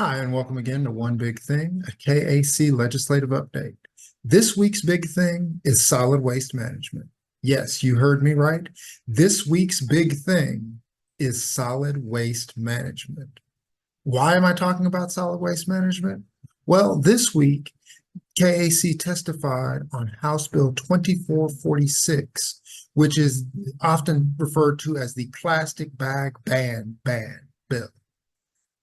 Hi, and welcome again to One Big Thing, a KAC legislative update. This week's big thing is solid waste management. Yes, you heard me right. This week's big thing is solid waste management. Why am I talking about solid waste management? Well, this week, KAC testified on House Bill 2446, which is often referred to as the plastic bag ban bill.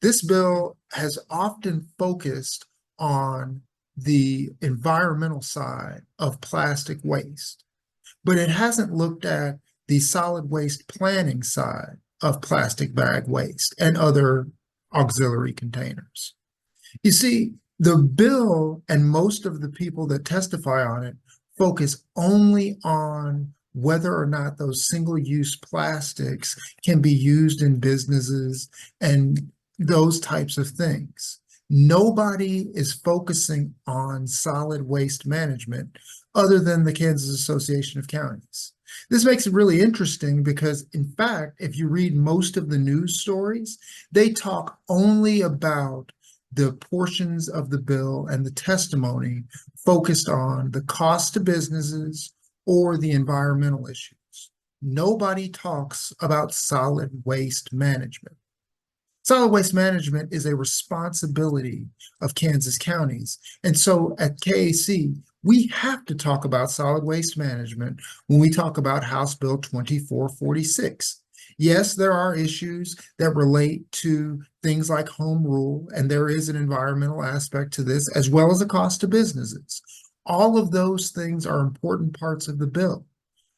This bill has often focused on the environmental side of plastic waste, but it hasn't looked at the solid waste planning side of plastic bag waste and other auxiliary containers. You see, the bill and most of the people that testify on it focus only on whether or not those single-use plastics can be used in businesses and those types of things. Nobody is focusing on solid waste management other than the Kansas Association of Counties. This makes it really interesting because, in fact, if you read most of the news stories, they talk only about the portions of the bill and the testimony focused on the cost to businesses or the environmental issues. Nobody talks about solid waste management. Solid waste management is a responsibility of Kansas counties. And so at KAC, we have to talk about solid waste management when we talk about House Bill 2446. Yes, there are issues that relate to things like home rule, and there is an environmental aspect to this, as well as a cost to businesses. All of those things are important parts of the bill,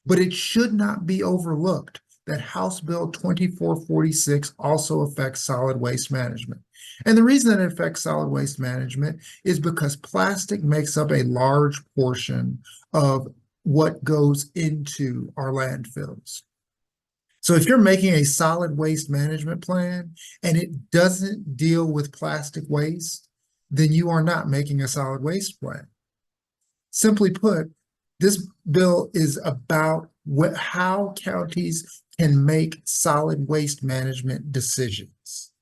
but it should not be overlooked that House Bill 2446 also affects solid waste management. And the reason that it affects solid waste management is because plastic makes up a large portion of what goes into our landfills. So if you're making a solid waste management plan and it doesn't deal with plastic waste, then you are not making a solid waste plan. Simply put, this bill is about how counties can make solid waste management decisions.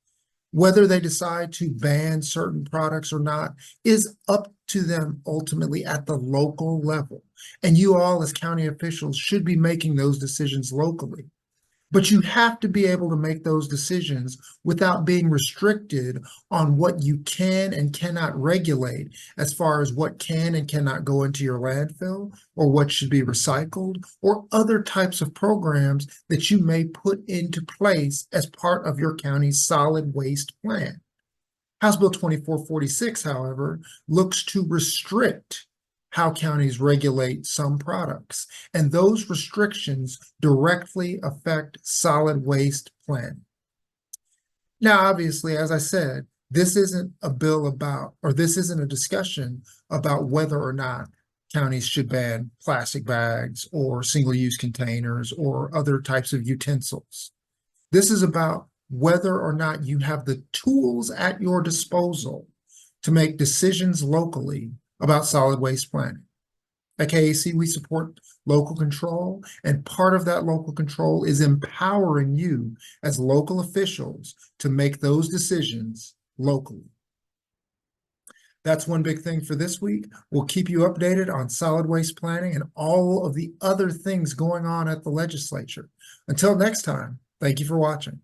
Whether they decide to ban certain products or not is up to them ultimately at the local level. And you all as county officials should be making those decisions locally. But you have to be able to make those decisions without being restricted on what you can and cannot regulate as far as what can and cannot go into your landfill or what should be recycled or other types of programs that you may put into place as part of your county's solid waste plan. House Bill 2446, however, looks to restrict how counties regulate some products, and those restrictions directly affect solid waste planning. Now, obviously, as I said, this isn't a bill about, or this isn't a discussion about whether or not counties should ban plastic bags or single-use containers or other types of utensils. This is about whether or not you have the tools at your disposal to make decisions locally about solid waste planning. At KAC, we support local control, and part of that local control is empowering you as local officials to make those decisions locally. That's one big thing for this week. We'll keep you updated on solid waste planning and all of the other things going on at the legislature. Until next time, thank you for watching.